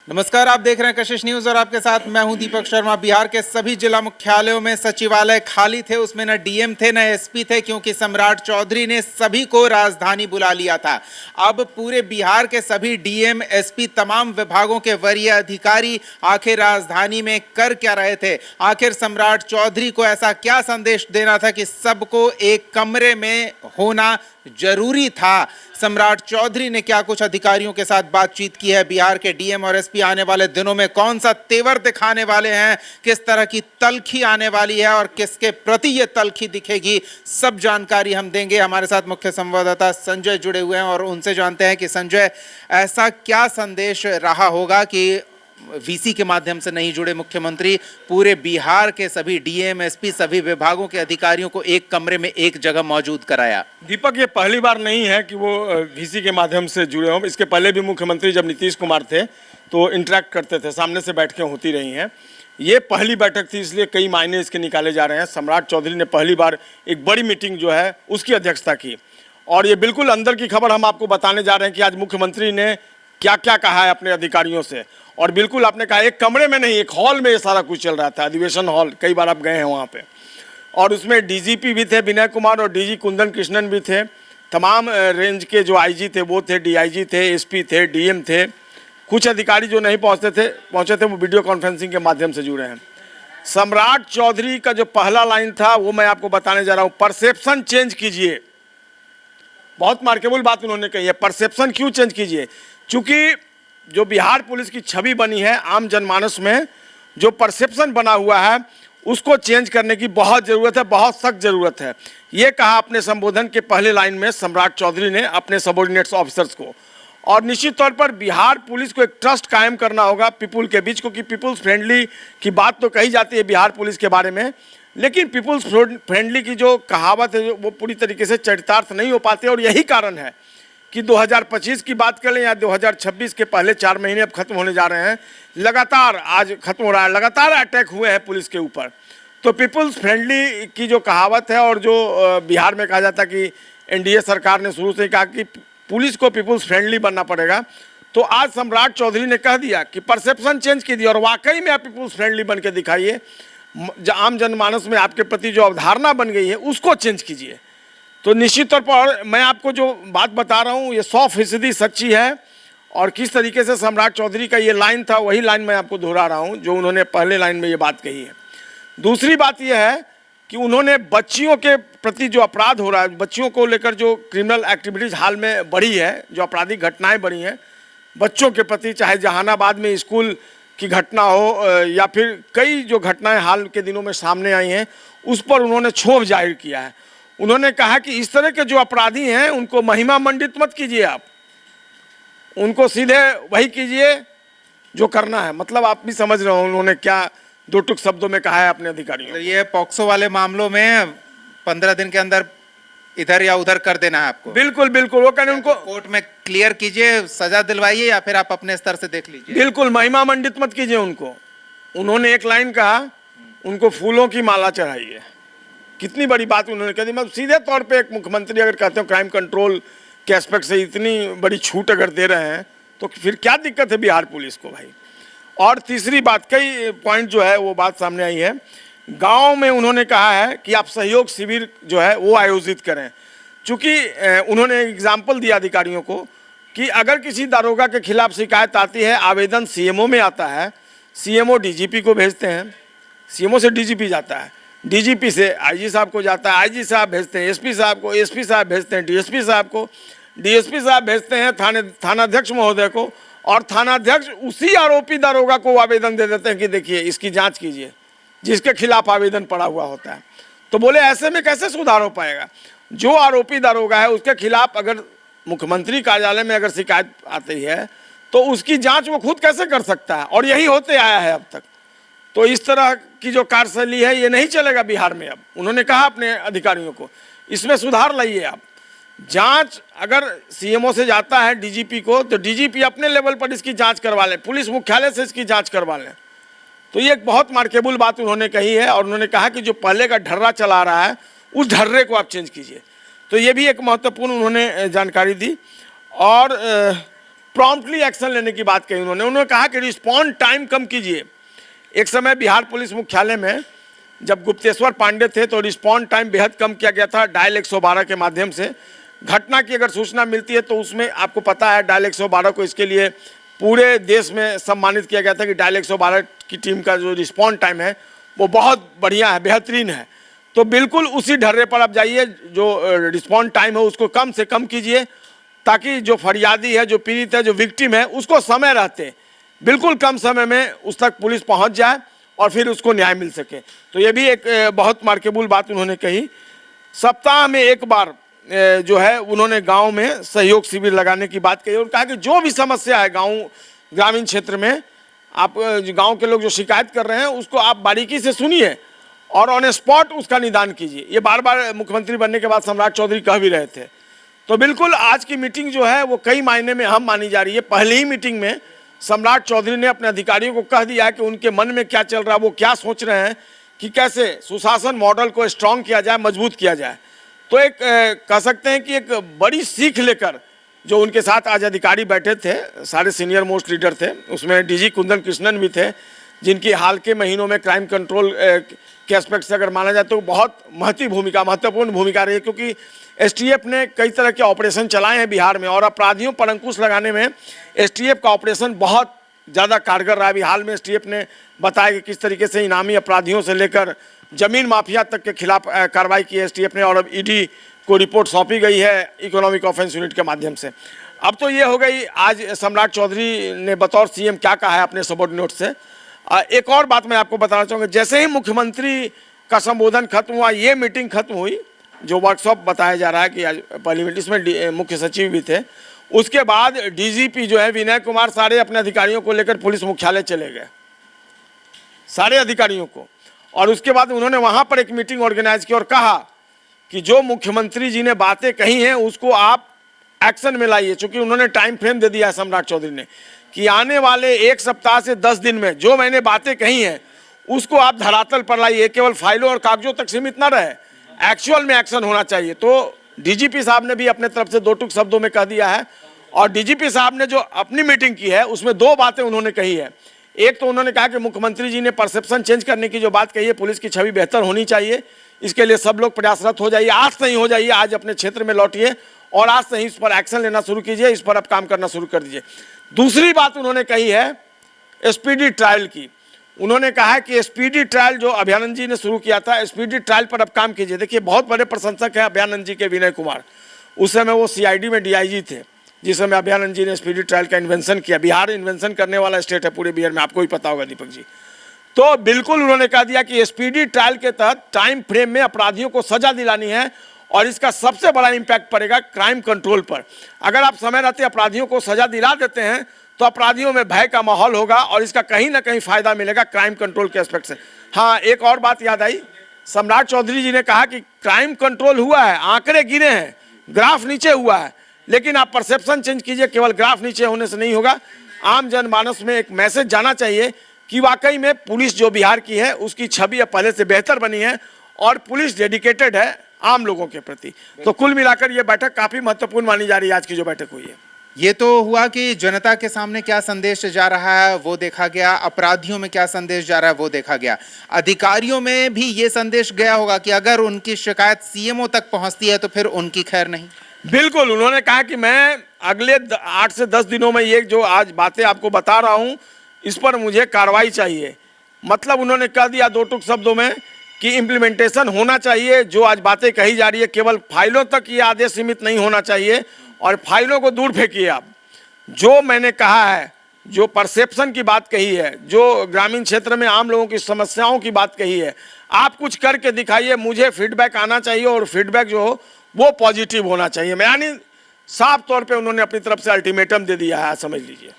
नमस्कार, आप देख रहे हैं कशिश न्यूज और आपके साथ मैं हूं दीपक शर्मा। बिहार के सभी जिला मुख्यालयों में सचिवालय खाली थे, उसमें न डीएम थे न एसपी थे, क्योंकि सम्राट चौधरी ने सभी को राजधानी बुला लिया था। अब पूरे बिहार के सभी डीएम, एसपी, तमाम विभागों के वरीय अधिकारी आखिर राजधानी में कर क्या रहे थे? आखिर सम्राट चौधरी को ऐसा क्या संदेश देना था कि सबको एक कमरे में होना जरूरी था? सम्राट चौधरी ने क्या कुछ अधिकारियों के साथ बातचीत की है? बिहार के डीएम और एसपी आने वाले दिनों में कौन सा तेवर दिखाने वाले हैं? किस तरह की तल्खी आने वाली है और किसके प्रति ये तल्खी दिखेगी? सब जानकारी हम देंगे। हमारे साथ मुख्य संवाददाता संजय जुड़े हुए हैं और उनसे जानते हैं कि संजय, ऐसा क्या संदेश रहा होगा कि वीसी के माध्यम से नहीं जुड़े मुख्यमंत्री पूरे बिहार के सभी डीएम, एसपी, सभी विभागों के अधिकारियों को एक कमरे में एक जगह मौजूद कराया? दीपक, ये पहली बार नहीं है कि वो वीसी के माध्यम से जुड़े हों। इसके पहले भी मुख्यमंत्री जब नीतीश कुमार थे तो इंटरेक्ट करते थे, सामने से बैठकें होती रही हैं। ये पहली बैठक थी, इसलिए कई मायने इसके निकाले जा रहे हैं। सम्राट चौधरी ने पहली बार एक बड़ी मीटिंग जो है उसकी अध्यक्षता की, और ये बिल्कुल अंदर की खबर हम आपको बताने जा रहे हैं कि आज मुख्यमंत्री ने क्या क्या कहा है अपने अधिकारियों से। और बिल्कुल आपने कहा, एक कमरे में नहीं, एक हॉल में ये सारा कुछ चल रहा था, अधिवेशन हॉल। कई बार आप गए हैं वहाँ पे, और उसमें डीजीपी भी थे विनय कुमार और डीजी कुंदन कृष्णन भी थे। तमाम रेंज के जो आईजी थे वो थे, डीआईजी थे, एसपी थे, डीएम थे। कुछ अधिकारी जो नहीं पहुँचे थे वो वीडियो कॉन्फ्रेंसिंग के माध्यम से जुड़े हैं। सम्राट चौधरी का जो पहला लाइन था वो मैं आपको बताने जा रहा हूँ। परसेप्शन चेंज कीजिए। बहुत मार्केबल बात उन्होंने कही है। परसेप्शन क्यों चेंज कीजिए? चूँकि जो बिहार पुलिस की छवि बनी है आम जनमानस में, जो परसेप्शन बना हुआ है, उसको चेंज करने की बहुत ज़रूरत है, बहुत सख्त ज़रूरत है। ये कहा अपने संबोधन के पहले लाइन में सम्राट चौधरी ने अपने सबॉर्डिनेट्स ऑफिसर्स को। और निश्चित तौर पर बिहार पुलिस को एक ट्रस्ट कायम करना होगा पीपुल के बीच, क्योंकि पीपुल्स फ्रेंडली की बात तो कही जाती है बिहार पुलिस के बारे में, लेकिन पीपुल्स फ्रेंडली की जो कहावत है वो पूरी तरीके से चरितार्थ नहीं हो पाते। और यही कारण है कि 2025 की बात करें या 2026 के पहले 4 महीने अब खत्म होने जा रहे हैं, लगातार आज खत्म हो रहा है, लगातार अटैक हुए हैं पुलिस के ऊपर। तो पीपुल्स फ्रेंडली की जो कहावत है, और जो बिहार में कहा जाता है कि एनडीए सरकार ने शुरू से कहा कि पुलिस को पीपुल्स फ्रेंडली बनना पड़ेगा, तो आज सम्राट चौधरी ने कह दिया कि परसेप्शन चेंज कीजिए और वाकई में आप पीपुल्स फ्रेंडली बन के दिखाइए। आम जनमानस में आपके प्रति जो अवधारणा बन गई है उसको चेंज कीजिए। तो निश्चित तौर पर मैं आपको जो बात बता रहा हूँ ये 100% सच्ची है, और किस तरीके से सम्राट चौधरी का ये लाइन था वही लाइन मैं आपको दोहरा रहा हूँ जो उन्होंने पहले लाइन में ये बात कही है। दूसरी बात यह है कि उन्होंने बच्चियों के प्रति जो अपराध हो रहा है, बच्चियों को लेकर जो क्रिमिनल एक्टिविटीज़ हाल में बढ़ी है, जो आपराधिक घटनाएँ बढ़ी हैं बच्चों के प्रति, चाहे जहानाबाद में स्कूल की घटना हो या फिर कई जो घटनाएँ हाल के दिनों में सामने आई हैं, उस पर उन्होंने क्षोभ जाहिर किया है। उन्होंने कहा कि इस तरह के जो अपराधी हैं उनको महिमा मंडित मत कीजिए, आप उनको सीधे वही कीजिए जो करना है। मतलब आप भी समझ रहे हो उन्होंने क्या दो टुक शब्दों में कहा है अपने अधिकारियों। ये पॉक्सो वाले मामलों में 15 दिन के अंदर इधर या उधर कर देना है आपको? बिल्कुल बिल्कुल, वो कहने उनको कोर्ट में क्लियर कीजिए, सजा दिलवाइए, या फिर आप अपने स्तर से देख लीजिए। बिल्कुल महिमा मंडित मत कीजिए उनको। उन्होंने एक लाइन कहा, उनको फूलों की माला चढ़ाइए। कितनी बड़ी बात उन्होंने कह दी। मतलब सीधे तौर पे एक मुख्यमंत्री अगर कहते हो क्राइम कंट्रोल के एस्पेक्ट से इतनी बड़ी छूट अगर दे रहे हैं तो फिर क्या दिक्कत है बिहार पुलिस को भाई। और तीसरी बात, कई पॉइंट जो है वो बात सामने आई है। गांव में उन्होंने कहा है कि आप सहयोग शिविर जो है वो आयोजित करें, चूँकि उन्होंने एग्जाम्पल दिया अधिकारियों को कि अगर किसी दारोगा के खिलाफ शिकायत आती है, आवेदन सीएमओ में आता है, सीएमओ डीजीपी को भेजते हैं, सीएमओ से डीजीपी जाता है, डीजीपी से आईजी साहब को जाता है, आईजी साहब भेजते हैं एसपी साहब को, एसपी साहब भेजते हैं डीएसपी साहब को, डीएसपी साहब भेजते हैं थानाध्यक्ष महोदय को, और थानाध्यक्ष उसी आरोपी दारोगा को आवेदन दे देते हैं कि देखिए इसकी जांच कीजिए, जिसके खिलाफ आवेदन पड़ा हुआ होता है। तो बोले ऐसे में कैसे सुधार हो पाएगा? जो आरोपी दारोगा है उसके खिलाफ अगर मुख्यमंत्री कार्यालय में अगर शिकायत आती है तो उसकी जाँच वो खुद कैसे कर सकता है? और यही होते आया है अब तक। तो इस तरह की जो कार्यशैली है ये नहीं चलेगा बिहार में। अब उन्होंने कहा अपने अधिकारियों को इसमें सुधार लाइए आप। जांच अगर सीएमओ से जाता है डीजीपी को, तो डीजीपी अपने लेवल पर इसकी जांच करवा लें, पुलिस मुख्यालय से इसकी जांच करवा लें। तो ये एक बहुत मार्केबल बात उन्होंने कही है, और उन्होंने कहा कि जो पहले का ढर्रा चला रहा है उस ढर्रे को आप चेंज कीजिए। तो ये भी एक महत्वपूर्ण उन्होंने जानकारी दी। और प्रॉम्प्टली एक्शन लेने की बात कही उन्होंने कहा कि रिस्पॉन्ड टाइम कम कीजिए। एक समय बिहार पुलिस मुख्यालय में जब गुप्तेश्वर पांडे थे तो रिस्पॉन्ड टाइम बेहद कम किया गया था डायल 112 के माध्यम से। घटना की अगर सूचना मिलती है तो उसमें आपको पता है डायल 112 को इसके लिए पूरे देश में सम्मानित किया गया था कि डायल 112 की टीम का जो रिस्पॉन्ड टाइम है वो बहुत बढ़िया है, बेहतरीन है। तो बिल्कुल उसी ढर्रे पर आप जाइए, जो रिस्पॉन्ड टाइम है उसको कम से कम कीजिए, ताकि जो फरियादी है, जो पीड़ित है, जो विक्टिम है, उसको समय रहते बिल्कुल कम समय में उस तक पुलिस पहुंच जाए और फिर उसको न्याय मिल सके। तो ये भी एक बहुत मार्केबल बात उन्होंने कही। सप्ताह में एक बार जो है उन्होंने गांव में सहयोग शिविर लगाने की बात कही और कहा कि जो भी समस्या है गांव ग्रामीण क्षेत्र में, आप गांव के लोग जो शिकायत कर रहे हैं उसको आप बारीकी से सुनिए और ऑन स्पॉट उसका निदान कीजिए। ये बार बार मुख्यमंत्री बनने के बाद सम्राट चौधरी कह भी रहे थे। तो बिल्कुल आज की मीटिंग जो है वो कई मायने में अहम मानी जा रही है। पहले ही मीटिंग में सम्राट चौधरी ने अपने अधिकारियों को कह दिया कि उनके मन में क्या चल रहा है, वो क्या सोच रहे हैं कि कैसे सुशासन मॉडल को स्ट्रांग किया जाए, मजबूत किया जाए। तो एक कह सकते हैं कि एक बड़ी सीख लेकर जो उनके साथ आज अधिकारी बैठे थे, सारे सीनियर मोस्ट लीडर थे, उसमें डीजी कुंदन कृष्णन भी थे, जिनकी हाल के महीनों में क्राइम कंट्रोल के एस्पेक्ट से अगर माना जाए तो बहुत महत्वपूर्ण भूमिका रही है, क्योंकि एसटीएफ ने कई तरह के ऑपरेशन चलाए हैं बिहार में और अपराधियों पर अंकुश लगाने में एसटीएफ का ऑपरेशन बहुत ज़्यादा कारगर रहा है। अभी हाल में एसटीएफ ने बताया कि किस तरीके से इनामी अपराधियों से लेकर जमीन माफिया तक के खिलाफ कार्रवाई की एसटीएफ ने और अब ईडी को रिपोर्ट सौंपी गई है इकोनॉमिक ऑफेंस यूनिट के माध्यम से। अब तो ये हो गई, आज सम्राट चौधरी ने बतौर सीएम क्या कहा है अपने सबॉर्डिनेट से। एक और बात मैं आपको बताना चाहूँगा, जैसे ही मुख्यमंत्री का संबोधन खत्म हुआ, ये मीटिंग खत्म हुई, जो वर्कशॉप बताया जा रहा है कि आज पार्लियामेंट, इसमें मुख्य सचिव भी थे, उसके बाद डीजीपी जो है विनय कुमार सारे अपने अधिकारियों को लेकर पुलिस मुख्यालय चले गए, सारे अधिकारियों को। और उसके बाद उन्होंने वहाँ पर एक मीटिंग ऑर्गेनाइज की और कहा कि जो मुख्यमंत्री जी ने बातें कही हैं उसको आप एक्शन में लाइए। चूँकि उन्होंने टाइम फ्रेम दे दिया है सम्राट चौधरी ने कि आने वाले 1 सप्ताह से 10 दिन में जो मैंने बातें कही हैं उसको आप धरातल पर लाइए, केवल फाइलों और कागजों तक सीमित न रहे, एक्चुअल में एक्शन होना चाहिए। तो डीजीपी साहब ने भी अपने तरफ से 2 टूक शब्दों में कह दिया है और डीजीपी साहब ने जो अपनी मीटिंग की है उसमें 2 बातें उन्होंने कही है। एक तो उन्होंने कहा कि मुख्यमंत्री जी ने परसेप्शन चेंज करने की जो बात कही है, पुलिस की छवि बेहतर होनी चाहिए, इसके लिए सब लोग प्रयासरत हो जाइए, आज से ही हो जाइए, आज अपने क्षेत्र में लौटिए और आज से ही इस पर एक्शन लेना शुरू कीजिए, इस पर अब काम करना शुरू कर दीजिए। दूसरी बात उन्होंने कही है स्पीडी ट्रायल की। उन्होंने कहा है कि स्पीडी ट्रायल जो अभयानंद जी ने शुरू किया था, स्पीडी ट्रायल पर अब काम कीजिए। देखिए, बहुत बड़े प्रशंसक हैं अभयानंद जी के विनय कुमार। उस समय वो सीआईडी में डीआईजी थे जिस समय अभयानंद जी ने स्पीडी ट्रायल का इन्वेंशन किया। बिहार इन्वेंशन करने वाला स्टेट है पूरे बिहार में, आपको ही पता होगा दीपक जी। तो बिल्कुल उन्होंने कह दिया कि स्पीडी ट्रायल के तहत टाइम फ्रेम में अपराधियों को सजा दिलानी है और इसका सबसे बड़ा इम्पैक्ट पड़ेगा क्राइम कंट्रोल पर। अगर आप समय रहते अपराधियों को सजा दिला देते हैं तो अपराधियों में भय का माहौल होगा और इसका कहीं ना कहीं फायदा मिलेगा क्राइम कंट्रोल के एस्पेक्ट से। हाँ, एक और बात याद आई, सम्राट चौधरी जी ने कहा कि क्राइम कंट्रोल हुआ है, आंकड़े गिरे हैं, ग्राफ नीचे हुआ है, लेकिन आप परसेप्शन चेंज कीजिए, केवल ग्राफ नीचे होने से नहीं होगा। आम जनमानस में एक मैसेज जाना चाहिए कि वाकई में पुलिस जो बिहार की है उसकी छवि अब पहले से बेहतर बनी है और पुलिस डेडिकेटेड है आम लोगों के प्रति। तो कुल मिलाकर ये बैठक काफी महत्वपूर्ण मानी जा रही है, आज की जो बैठक हुई है। ये तो हुआ कि जनता के सामने क्या संदेश जा रहा है वो देखा गया, अपराधियों में क्या संदेश जा रहा है वो देखा गया, अधिकारियों में भी ये संदेश गया होगा कि अगर उनकी शिकायत सीएमओ तक पहुंचती है तो फिर उनकी खैर नहीं। बिल्कुल, उन्होंने कहा कि मैं अगले 8 से 10 दिनों में ये जो आज बातें आपको बता रहा हूँ इस पर मुझे कार्रवाई चाहिए। मतलब उन्होंने कह दिया 2 टूक शब्दों में कि इम्प्लीमेंटेशन होना चाहिए। जो आज बातें कही जा रही है केवल फाइलों तक ये आदेश सीमित नहीं होना चाहिए और फाइलों को दूर फेंकिए आप। जो मैंने कहा है, जो परसेप्शन की बात कही है, जो ग्रामीण क्षेत्र में आम लोगों की समस्याओं की बात कही है, आप कुछ करके दिखाइए, मुझे फीडबैक आना चाहिए और फीडबैक जो हो वो पॉजिटिव होना चाहिए। यानी साफ तौर पे उन्होंने अपनी तरफ से अल्टीमेटम दे दिया है, समझ लीजिए।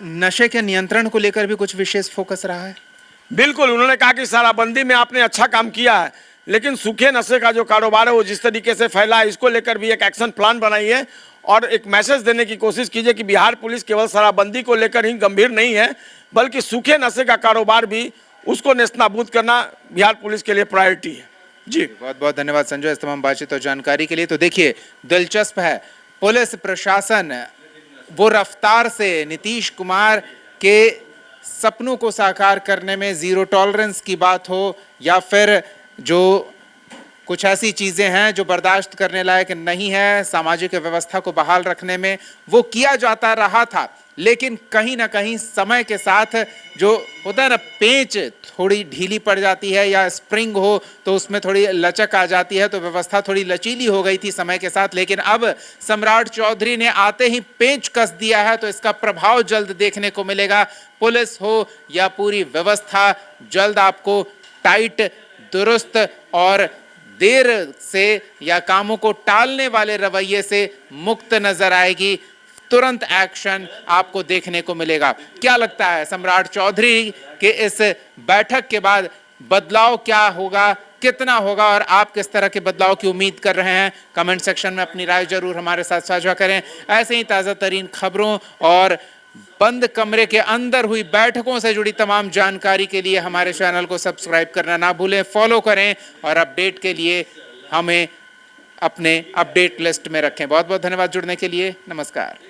नशे के नियंत्रण को लेकर भी कुछ विशेष फोकस रहा है। बिल्कुल, उन्होंने कहा कि शराबबंदी में आपने अच्छा काम किया है, लेकिन सूखे नशे का जो कारोबार है वो जिस तरीके से फैला है, इसको लेकर भी एक एक्शन प्लान बनाइए और एक मैसेज देने की कोशिश कीजिए कि बिहार पुलिस केवल शराबबंदी को लेकर ही गंभीर नहीं है, बल्कि सूखे नशे का कारोबार भी, उसको नेस्तनाबूद करना बिहार पुलिस के लिए प्रायोरिटी है। जी, बहुत बहुत धन्यवाद संजय इस तमाम बातचीत और जानकारी के लिए। तो देखिए, दिलचस्प है, पुलिस प्रशासन वो रफ्तार से नीतीश कुमार के सपनों को साकार करने में जीरो टॉलरेंस की बात हो या फिर जो कुछ ऐसी चीजें हैं जो बर्दाश्त करने लायक नहीं है, सामाजिक व्यवस्था को बहाल रखने में वो किया जाता रहा था, लेकिन कहीं ना कहीं समय के साथ जो होता है ना, पेंच थोड़ी ढीली पड़ जाती है या स्प्रिंग हो तो उसमें थोड़ी लचक आ जाती है, तो व्यवस्था थोड़ी लचीली हो गई थी समय के साथ। लेकिन अब सम्राट चौधरी ने आते ही पेंच कस दिया है, तो इसका प्रभाव जल्द देखने को मिलेगा। पुलिस हो या पूरी व्यवस्था जल्द आपको टाइट, दुरुस्त और देर से या कामों को टालने वाले रवैये से मुक्त नजर आएगी। तुरंत एक्शन आपको देखने को मिलेगा। क्या लगता है सम्राट चौधरी के इस बैठक के बाद बदलाव क्या होगा, कितना होगा, और आप किस तरह के बदलाव की उम्मीद कर रहे हैं? कमेंट सेक्शन में अपनी राय जरूर हमारे साथ साझा करें। ऐसे ही ताज़ा तरीन खबरों और बंद कमरे के अंदर हुई बैठकों से जुड़ी तमाम जानकारी के लिए हमारे चैनल को सब्सक्राइब करना ना भूलें, फॉलो करें और अपडेट के लिए हमें अपने अपडेट लिस्ट में रखें। बहुत बहुत धन्यवाद जुड़ने के लिए। नमस्कार।